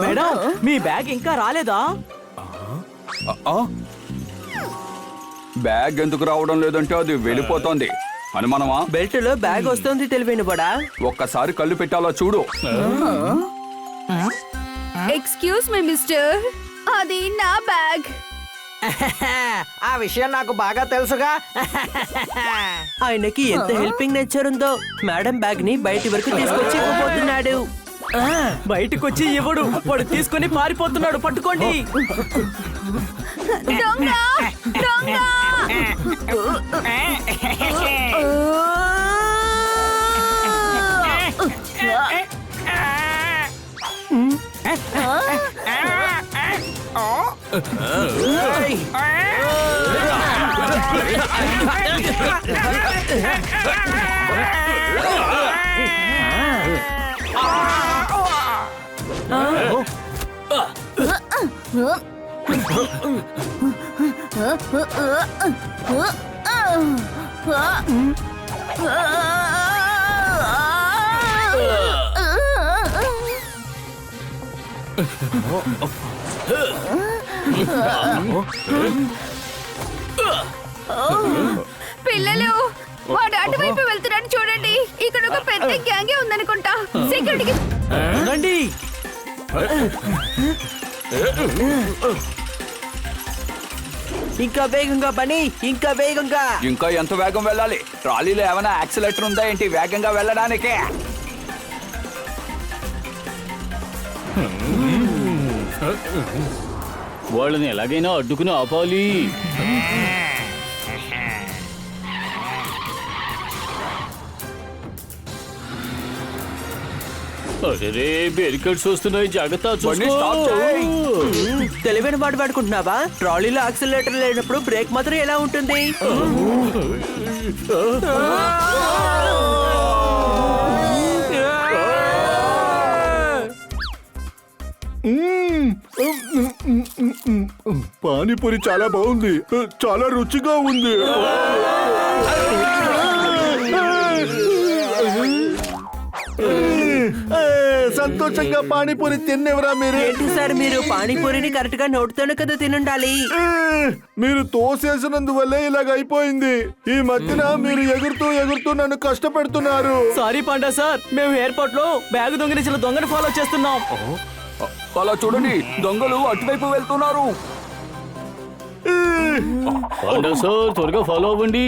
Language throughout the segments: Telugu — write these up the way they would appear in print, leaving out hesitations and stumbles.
మేడం మీ బ్యాగ్ ఇంకా రాలేదా? బ్యాగ్ ఎందుకు రావడం లేదంటే అది వెళ్ళిపోతోంది. అనుమానమా? బెల్ట్ లో బ్యాగ్ వస్తుంది తెలివైన బడా. ఒక్కసారి కళ్ళు పెట్టాలో చూడు. ఎక్స్క్యూజ్ మీ మిస్టర్, అది నా బ్యాగ్. ఆ విషయం నాకు బాగా తెలుసుగా. ఆయనకి ఎంత హెల్పింగ్ నేచర్ ఉందో. మేడం బ్యాగ్ ని బయటి వరకు తీసుకొచ్చి ఇవ్వబోతున్నాడు. బయటకు వచ్చి ఇవ్వడు, వాడు తీసుకొని పారిపోతున్నాడు. పట్టుకోండి. దొంగ! దొంగ! పిల్లలు, వాడు అటువైపు వెళ్తున్నాడు చూడండి. ఇక్కడ ఒక పెద్ద గ్యాంగే ఉందనుకుంటా. సెక్యూరిటీకి రండి. ఇంకా వేగంగా పని, ఇంకా వేగంగా. ఇంకా ఎంత వేగం వెళ్ళాలి? ట్రాలీలో ఏమైనా యాక్సిలేటర్ ఉందా ఏంటి వేగంగా వెళ్ళడానికి? వాళ్ళని ఎలాగైనా అడ్డుకుని ఆపాలి. అరే బ్యారికేడ్స్ వస్తున్నాయి, జాగ్రత్త. తెలివైన మాట పడుకుంటున్నావా? ట్రాలీలో యాక్సిలేటర్ లేనప్పుడు బ్రేక్ మాత్రం ఎలా ఉంటుంది? పానీపూరి చాలా బాగుంది, చాలా రుచిగా ఉంది. సంతోషంగా పానీపూరి తిన్నెవరా మీరు? ఏంటి సార్ మీరు పానీపూరిని కరెక్ట్ గా నోటితోనే కదా తినుండాలి. మీరు తోసేసినందువల్లే ఇలాగ అయిపోయింది. ఈ మధ్యన మీరు ఎగురుతూ ఎగురుతూ నన్ను కష్టపెడుతున్నారు. సారీ పాండా సార్, మేము ఎయిర్పోర్ట్ లో బ్యాగ్ దొంగిలించిన దొంగను ఫాలో చేస్తున్నాం. అలా చూడండి, దొంగలు అటువైపు వెళ్తున్నారు. సార్ త్వరగా ఫాలో అవ్వండి.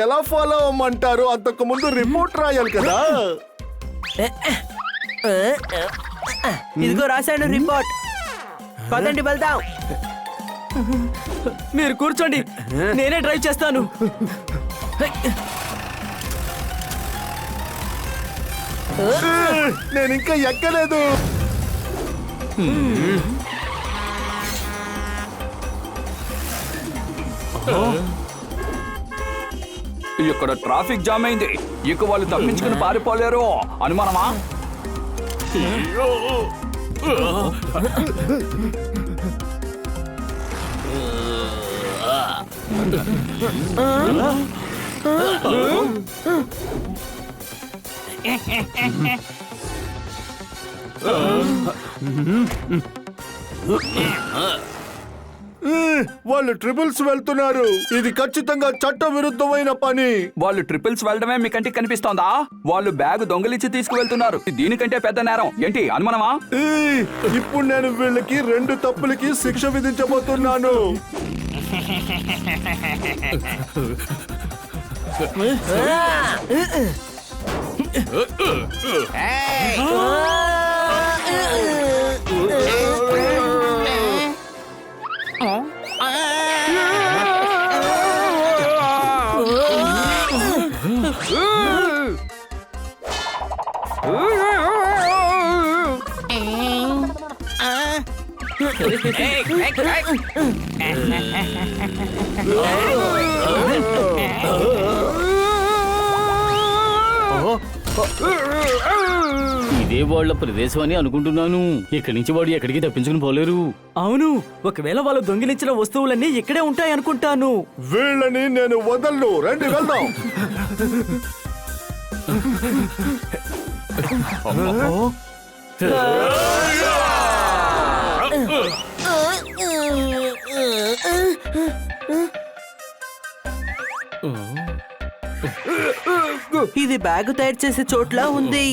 ఎలా ఫాలో అవ్వమంటారు? అంతకు ముందు రిపోర్ట్ రాయాలి కదా. ఇదిగో రాశాను రిపోర్ట్. పదండి వెళ్దాం. మీరు కూర్చోండి, నేనే డ్రైవ్ చేస్తాను. నేను ఇంకా ఎక్కలేదు. ఇక్కడ ట్రాఫిక్ జామ్ అయింది. ఇక వాళ్ళు తప్పించుకుని పారిపోలేరు. అనుమానమా? వాళ్ళు ట్రిపుల్స్ వెళ్తున్నారు. ఇది ఖచ్చితంగా చట్ట విరుద్ధమైన పని. వాళ్ళు ట్రిపుల్స్ వెళ్ళడమే మీ కంటికి కనిపిస్తోందా? వాళ్ళు బ్యాగ్ దొంగలించి తీసుకువెళ్తున్నారు. దీనికంటే పెద్ద నేరం ఏంటి? అనుమానమా? ఇప్పుడు నేను వీళ్ళకి 2 తప్పులకి శిక్ష విధించబోతున్నాను. ఇదే వాళ్ళ ప్రదేశం అని అనుకుంటున్నాను. ఇక్కడి నుంచి వాడు ఎక్కడికి తప్పించుకుని పోలేరు. అవును, ఒకవేళ వాళ్ళు దొంగిలించిన వస్తువులన్నీ ఇక్కడే ఉంటాయి అనుకుంటాను. వీళ్ళని నేను వదలను. రండి వెళ్దాం. ఇది బ్యాగ్ తయారు చేసే చోట్ల ఉంది.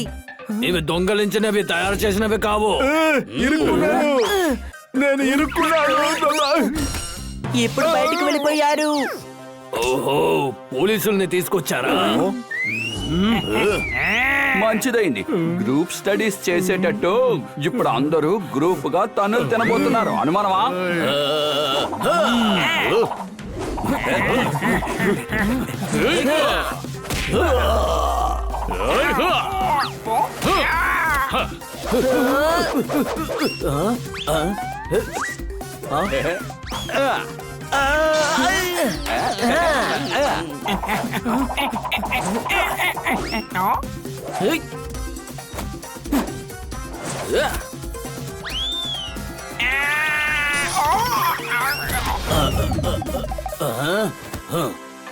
ఇవి దొంగలించినవి, తయారు చేసినవి కావు. ఇరుక్కున్నాను, నేను ఇరుక్కున్నాను. ఇప్పుడు బయటికి వెళ్ళిపోయారు. ఓహో, పోలీసుల్ని తీసుకొచ్చారా? మంచిదైంది. గ్రూప్ స్టడీస్ చేసేటట్టు ఇప్పుడు అందరూ గ్రూప్ గా తన్నులు తినబోతున్నారు. అనుమానమా?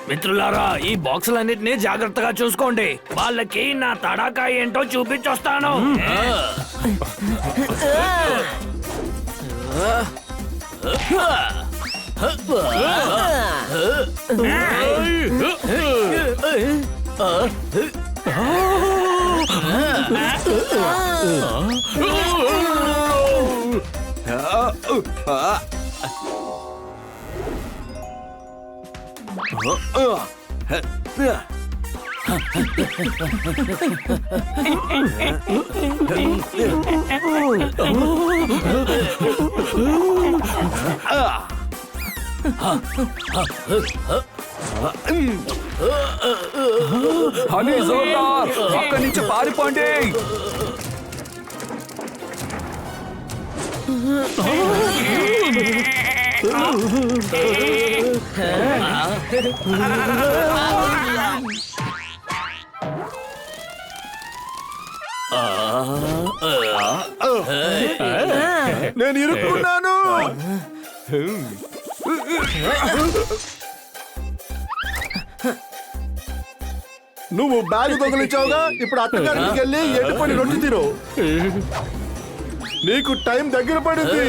మిత్రులారా, ఈ బాక్సులన్నిటినీ జాగ్రత్తగా చూసుకోండి. వాళ్ళకి నా తడాకా ఏంటో చూపించొస్తాను. హనీ జోర్దార్, అక్కడి నుంచి పారిపోండి. నేను ఇరుక్కున్నాను. నువ్వు బ్యాగ్ దొంగలించావుగా, ఇప్పుడు అత్తగారికి వెళ్ళి ఎండిపోయి రొట్టి తిరు. నీకు టైం దగ్గర పడింది.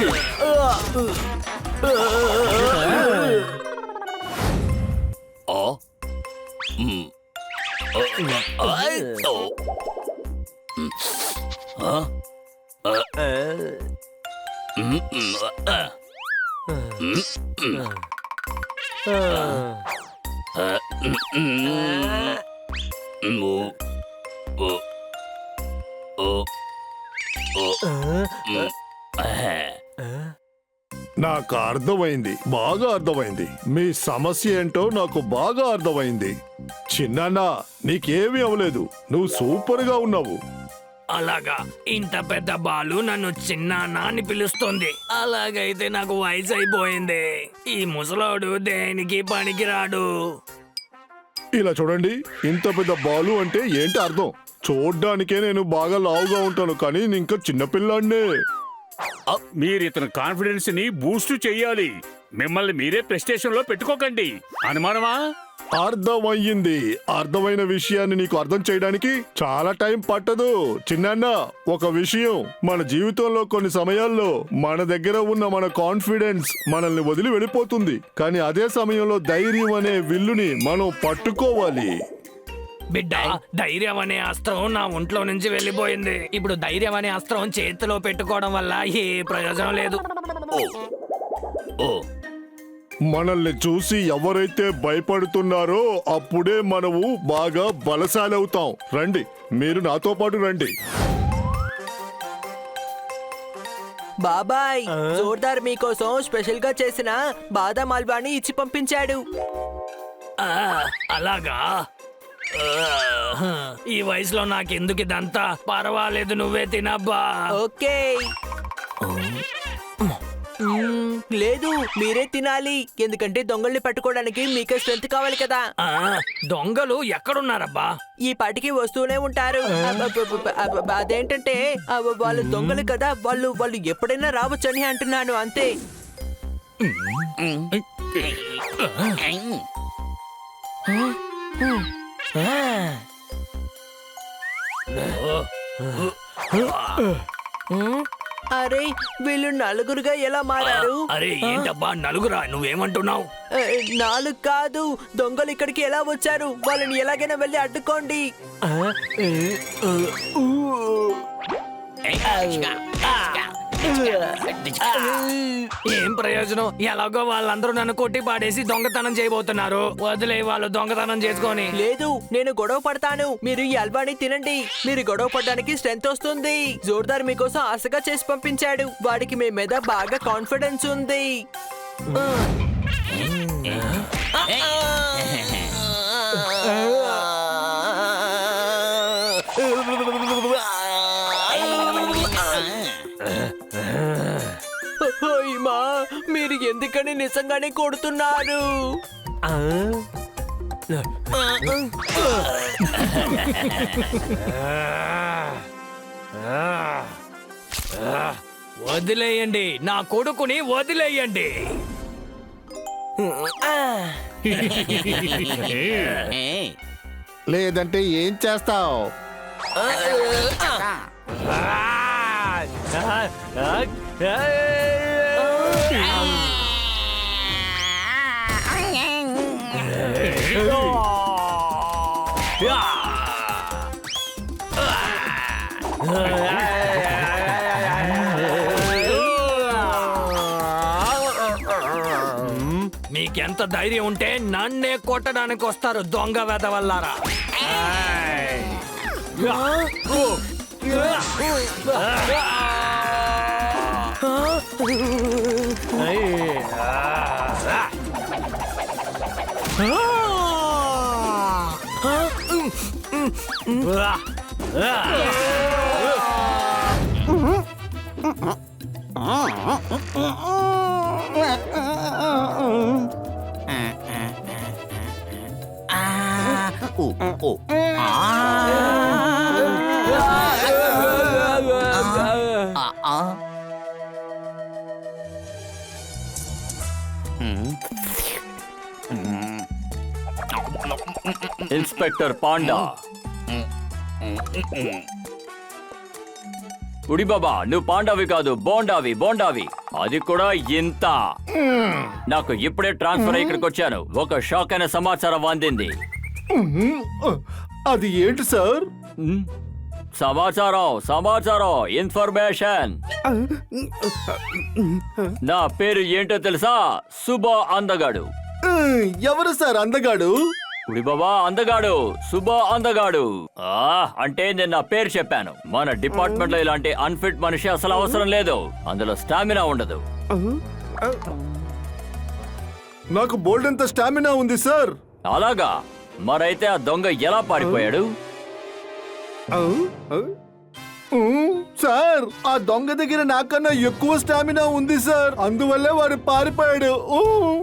నాకు అర్థమైంది, బాగా అర్థమైంది. మీ సమస్య ఏంటో నాకు బాగా అర్థమైంది. చిన్న నీకేమీ అవ్వలేదు, నువ్వు సూపర్ గా ఉన్నావు. అలాగా, ఇంత పెద్ద బాలు నన్ను చిన్నాన్న అని పిలుస్తుంది. అలాగైతే నాకు వయసు అయిపోయింది. ఈ ముసలోడు దేనికి పనికిరాడు. ఇలా చూడండి, ఇంత పెద్ద బాలు అంటే ఏంటి అర్థం? చూడ్డానికే నేను బాగా లావుగా ఉంటాను, కానీ నేను ఇంకా చిన్నపిల్లాడినే. మీరు ఇతని కాన్ఫిడెన్స్ ని బూస్ట్ చెయ్యాలి. మిమ్మల్ని మీరే ప్రెస్టేషన్ లో పెట్టుకోకండి. అనుమానమా? అర్థమయ్యింది. అర్థమైన విషయాన్ని నీకు అర్థం చేయడానికి చాలా టైం పట్టదు. చిన్న ఒక విషయం, మన జీవితంలో కొన్ని సమయాల్లో మన దగ్గర ఉన్న మన కాన్ఫిడెన్స్ మనల్ని వదిలి వెళ్ళిపోతుంది. కానీ అదే సమయంలో ధైర్యం అనే విల్లుని మనం పట్టుకోవాలి. బిడ్డ, ధైర్యం అనే అస్త్రం నా ఒంట్లో నుంచి వెళ్ళిపోయింది. ఇప్పుడు ధైర్యం అనే అస్త్రం చేతిలో పెట్టుకోవడం వల్ల ఏ ప్రయోజనం లేదు. మనల్ని చూసి ఎవరైతే భయపడుతున్నారో అప్పుడే మనము బాగా బలశాలి అవుతాం. రండి, మీరు నాతో పాటు రండి. బాబాయ్, జోర్దార్ మీకోసం స్పెషల్ గా చేసిన బాదాం హల్వాని ఇచ్చి పంపించాడు. అలాగా? ఈ వయసులో నాకెందుకు ఇదంతా? పర్వాలేదు, నువ్వే తినబ్బా. ఓకే. లేదు, మీరే తినాలి. ఎందుకంటే దొంగల్ని పట్టుకోవడానికి మీకే స్ట్రెంత్ కావాలి కదా. దొంగలు ఎక్కడున్నారబ్బా? ఈ పాటికి వస్తూనే ఉంటారు. అదేంటంటే వాళ్ళు దొంగలు కదా, వాళ్ళు ఎప్పుడైనా రావచ్చని అంటున్నాను, అంతే. అరే వీళ్ళు నలుగురుగా ఎలా మారారు? అరే ఏంటబ్బా నలుగురా, నువ్వేమంటున్నావు? 4 కాదు, దొంగలు ఇక్కడికి ఎలా వచ్చారు? వాళ్ళని ఎలాగైనా వెళ్ళి అడ్డుకోండి. ఏం ప్రయోజనం? ఎలాగో వాళ్ళందరూ నన్ను కొట్టి పాడేసి దొంగతనం చేయబోతున్నారు. వదిలే, వాళ్ళు దొంగతనం చేసుకొని. లేదు, నేను గొడవ పడతాను. మీరు ఈ హల్వాని తినండి. మీరు గొడవ పడడానికి స్ట్రెంత్ వస్తుంది. జోర్దార్ మీకోసం ఆశగా చేసి పంపించాడు. వాడికి మీ మీద బాగా కాన్ఫిడెన్స్ ఉంది. అయ్యమ్మా, మీరు ఎందుకని నిజంగానే కొడుతున్నారు? వదిలేయండి, నా కొడుకుని వదిలేయండి. లేదంటే ఏం చేస్తావు? మీకెంత ధైర్యం ఉంటే నన్నే కొట్టడానికి వస్తారు దొంగ వెధవల్లారా. Inspector panda. ఉడి బాబా, నువ్వు పాండావి కాదు, బోండావి. బోండావి అది కూడా ఇంత. నాకు ఇప్పుడే ట్రాన్స్ఫర్ అయ్యి ఇక్కడికి వచ్చాను. ఒక షాక్ అయిన సమాచారం అందింది. అది ఏంటి సార్? సమాచారం ఇన్ఫర్మేషన్. నా పేరు ఏంటో తెలుసా? సుబా అందగాడు. ఎవరు సార్ అందగాడు? ఉడి బాబా, అందగాడు, సుబా అందగాడు. అంటే నేను నా పేరు చెప్పాను. మన డిపార్ట్మెంట్ లో ఇలాంటి అన్ఫిట్ మనిషి అసలు అవసరం లేదు. అందులో స్టామినా ఉండదు. నాకు బోల్డెంత స్టామినా ఉంది సార్. అలాగా? మరైతే ఆ దొంగ ఎలా పారిపోయాడు? సార్, ఆ దొంగ దగ్గర నాకన్నా ఎక్కువ స్టామినా ఉంది సార్. అందువల్లే వాడు పారిపోయాడు.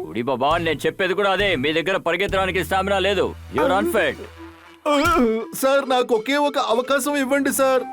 ఉడి బాబా, నేను చెప్పేది కూడా అదే. మీ దగ్గర పరిగెత్తడానికి స్టామినా లేదు. Your unfit. సార్, నాకు ఒకే ఒక అవకాశం ఇవ్వండి సార్.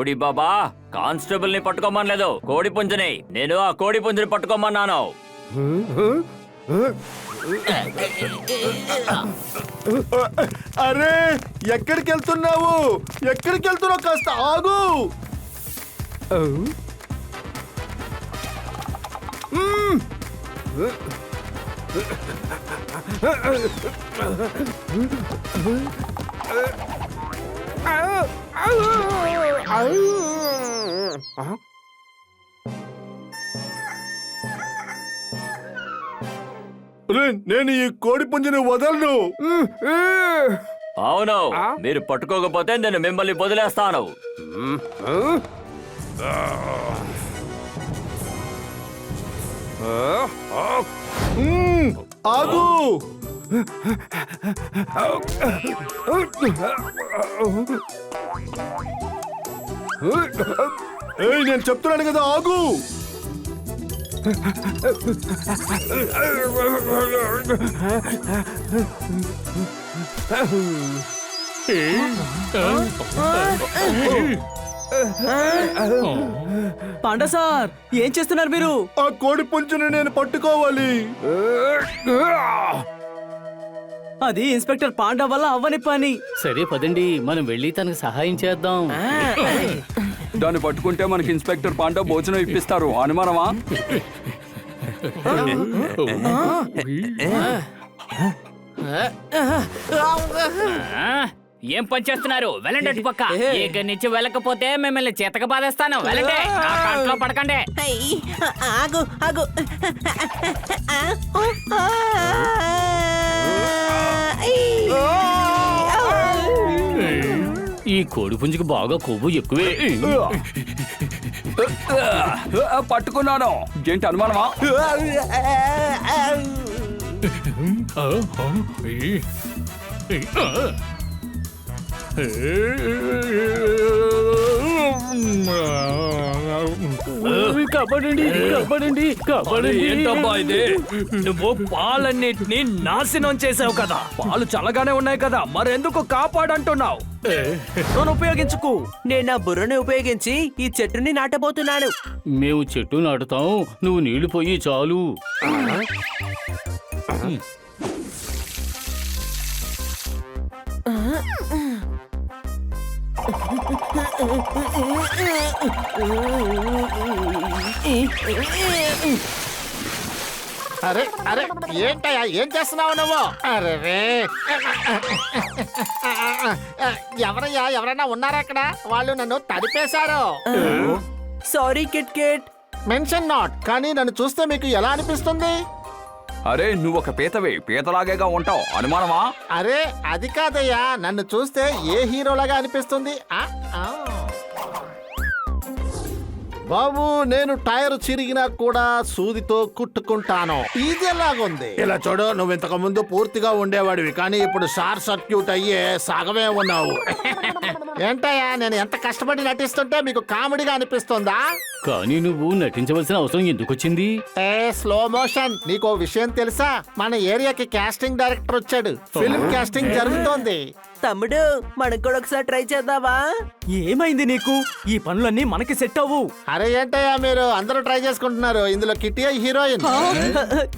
ఉడి బాబా, కానిస్టేబుల్ ని పట్టుకోమనలేదు, కోడి పుంజుని. నేను ఆ కోడి పుంజుని పట్టుకోమన్నాను. అరే, ఎక్కడికి వెళ్తున్నావు? కాస్త ఆగు. నేను ఈ కోడి పుంజుని వదలను. అవును, మీరు పట్టుకోకపోతే నేను మిమ్మల్ని వదిలేస్తాను. ఆగు. నేను చెప్తున్నాను కదా, ఆగు. పాండా సార్ ఏం చేస్తున్నారు మీరు? ఆ కోడి పుంజుని నేను పట్టుకోవాలి. అది ఇన్స్పెక్టర్ పాండా వల్ల అవ్వని పని. సరే పదండి మనం వెళ్ళి తనకు సహాయం చేద్దాం. దాన్ని పట్టుకుంటే మనకి ఇన్స్పెక్టర్ పాండా భోజనం ఇప్పిస్తారు. అనుమానమా? ఏం పని చేస్తున్నారు? వెళ్ళండి అటు పక్క. ఇక్కడి నుంచి వెళ్ళకపోతే మిమ్మల్ని చేతక బాధేస్తాను. వెళ్ళండి, నా కంట్లో పడకండి. ఆగు ఆగు. ఈ కోడి పుంజుకి బాగా కొవ్వు ఎక్కువే. పట్టుకున్నాను. ఏంటి అనుమానమా? కాపాడండి, కాపాడండి, కాపాడండి. ఏంటబ్బా ఇది? నువ్వు పాలన్నిటిని నాశనం చేసావు కదా. పాలు చల్లగానే ఉన్నాయి కదా, మరెందుకు కాపాడంటున్నావు? నన్ను ఉపయోగించుకు. నేను నా బుర్రని ఉపయోగించి ఈ చెట్టుని నాటబోతున్నాను. మేము చెట్టు నాటుతాం, నువ్వు నీళ్లు పోయి చాలు. అరే అరే ఏంటయ్యా, ఏం చేస్తున్నావు నువ్వు? అరే ఎవరయ్యా, ఎవరైనా ఉన్నారా అక్కడ? వాళ్ళు నన్ను తడిపేశారు. Sorry kit kit. Mention not. కానీ నన్ను చూస్తే మీకు ఎలా అనిపిస్తుంది? అరే నువ్వు ఒక పీతవే, పీతలాగేగా ఉంటావు. అనుమానమా? అరే అది కాదయ్యా, నన్ను చూస్తే ఏ హీరోలాగా అనిపిస్తుంది? బాబు, నేను టైర్ చిరిగినా కూడా సూదితో కుట్టుకుంటాను. ఇది ఎలాగుంది? ఇలా చూడు, నువ్వు ఇంతకు ముందు పూర్తిగా ఉండేవాడివి, కానీ ఇప్పుడు షార్ట్ సర్క్యూట్ అయ్యే సగమే ఉన్నావు. ఏంటయ్యా, నేను ఎంత కష్టపడి నటిస్తుంటే మీకు కామెడీగా అనిపిస్తుందా? కానీ నువ్వు నటించవలసిన అవసరం ఎందుకు వచ్చింది? Slow motion. నీకో విషయం తెలుసా? మన ఏరియాకి కాస్టింగ్ డైరెక్టర్ వచ్చాడు. ఫిల్మ్ కాస్టింగ్ జరుగుతోంది. తమ్ముడు, మనం కూడా ఒకసారి ట్రై చేద్దామా? ఏమైంది నీకు? ఈ పనులన్నీ మనకి సెట్ అవ్వు. అరే ఏంటయ్యా, మీరు అందరూ ట్రై చేసుకుంటున్నారు. ఇందులో కిట్టి హీరోయిన్.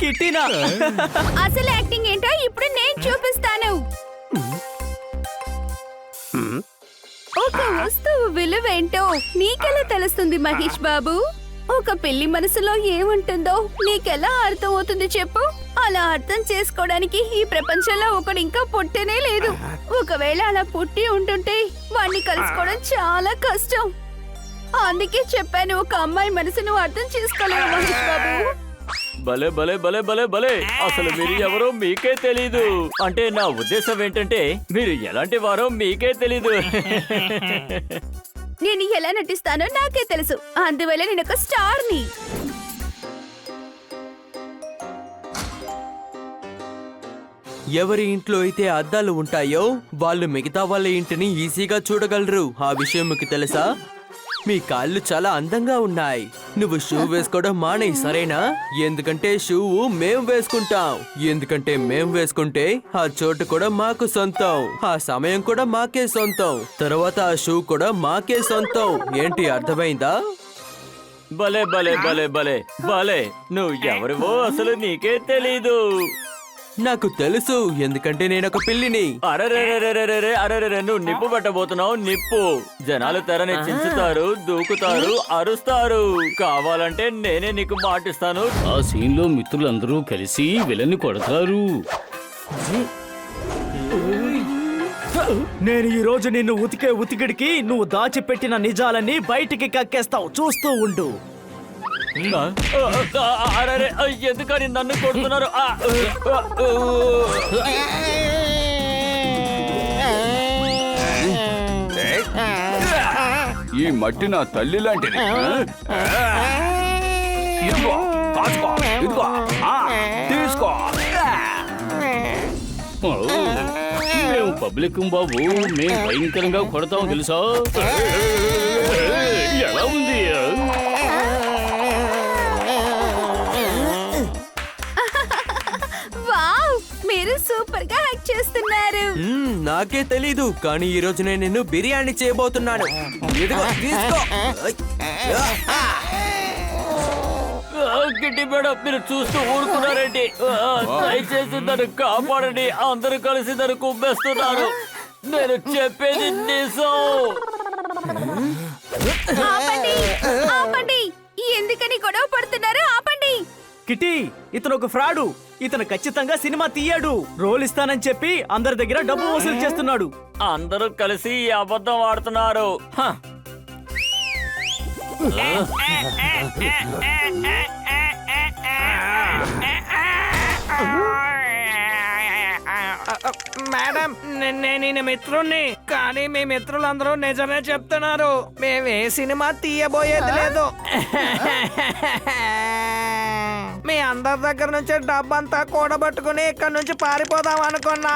కిట్టినా? అసలు యాక్టింగ్ ఏంటో ఇప్పుడు నేను చూపిస్తాను. ఒక వస్తువు విలువేంటో నీకెలా తెలుస్తుంది మహేష్ బాబు? ఒక పిల్లి మనసులో ఏముంటుందో నీకెలా అర్థం అవుతుంది చెప్పు? అలా అర్థం చేసుకోవడానికి ఈ ప్రపంచంలో ఒకడు ఇంకా పుట్టనే లేదు. ఒకవేళ అలా పుట్టి ఉంటుంటే వాణ్ణి కలుసుకోవడం చాలా కష్టం. అందుకే చెప్పాను, ఒక అమ్మాయి మనసును అర్థం చేసుకోలేవు మహేష్ బాబు. భలే భలే భలే భలే భలే. అసలు మీరు ఎవరో మీకే తెలీదు. అంటే నా ఉద్దేశం ఏంటంటే మీరు ఎలాంటి వారో మీకే తెలీదు. నేను ఎలా నటిస్తానో నాకే తెలుసు. అందువల్ల నేను ఒక స్టార్ని. ఎవరి ఇంట్లో అయితే అద్దాలు ఉంటాయో వాళ్ళు మిగతా వాళ్ళ ఇంటిని ఈజీగా చూడగలరు. ఆ విషయం మీకు తెలుసా? మీ కాళ్ళు చాలా అందంగా ఉన్నాయి. నువ్వు షూ వేసుకోవడం మానే, సరేనా? ఎందుకంటే షూ మేం వేసుకుంటాం. ఎందుకంటే మేం వేసుకుంటే ఆ చోటు కూడా మాకు సొంతం, ఆ సమయం కూడా మాకే సొంతం, తర్వాత ఆ షూ కూడా మాకే సొంతం. ఏంటి, అర్థమైందా? భలే భలే భలే భలే భలే. నువ్వు ఎవరివో అసలు నీకే తెలీదు. నాకు తెలుసు, ఎందుకంటే నేను ఒక పిల్లిని. అరెరెరెరెరెరె, అరెరెరె, నువ్వు నిప్పు పెట్టబోతున్నావు. నిప్పు. జనాలు తెరని చించుతారు, దూకుతారు, అరుస్తారు. కావాలంటే నేనే నీకు మాటిస్తాను. ఆ సీన్ లో మిత్రులందరూ కలిసి విలన్ని కొడతారు. నేను ఈ రోజు నిన్ను ఉతికే ఉతికిడికి నువ్వు దాచిపెట్టిన నిజాలన్నీ బయటికి కక్కేస్తావు. చూస్తూ ఉండు. అరే, ఎందుకని నన్ను కొడుతున్నారు? ఈ మట్టి నా తల్లి లాంటిది. ఇదిగో, కాచుకో, ఇదిగో, తీసుకో. మేము పబ్లిక్ బాబు, మేము భయంకరంగా కొడతాం తెలుసా? ఎలా ఉంది? వావ్, మీరు సూపర్ గా యాక్ట్ చేస్తున్నారు. నా నాకే తెలీదు కానీ ఈ రోజు నేను నిన్ను బిర్యానీ చేయబోతున్నాను. ఇదిగో తీసుకో. గిట్టి మేడం మీరు చూస్తూ ఊరుకున్నారేంటి? దయచేసి నన్ను కాపాడండి. అందరూ కలిసి నన్ను కుమ్మేస్తున్నారు. నేను చెప్పేది నిజం. ఆపండి ఆపండి, ఎందుకని గొడవ పడుతున్నారు? ఆపండి. కిటి, ఇతను ఒక ఫ్రాడు. ఇతను ఖచ్చితంగా సినిమా తీయడు. రోల్ ఇస్తానని చెప్పి అందరి దగ్గర డబ్బు వసూలు చేస్తున్నాడు. అందరూ కలిసి ఈ అబద్ధం ఆడుతున్నారు. హ. మేడం నేను మిత్రుణ్ణి, కానీ మీ మిత్రులందరూ నిజమే చెప్తున్నారు. మేమే సినిమా తీయబోయేది లేదు. మీ అందరి దగ్గర నుంచి డబ్బంతా కూడబట్టుకుని ఇక్కడ నుంచి పారిపోదాం అనుకున్నా.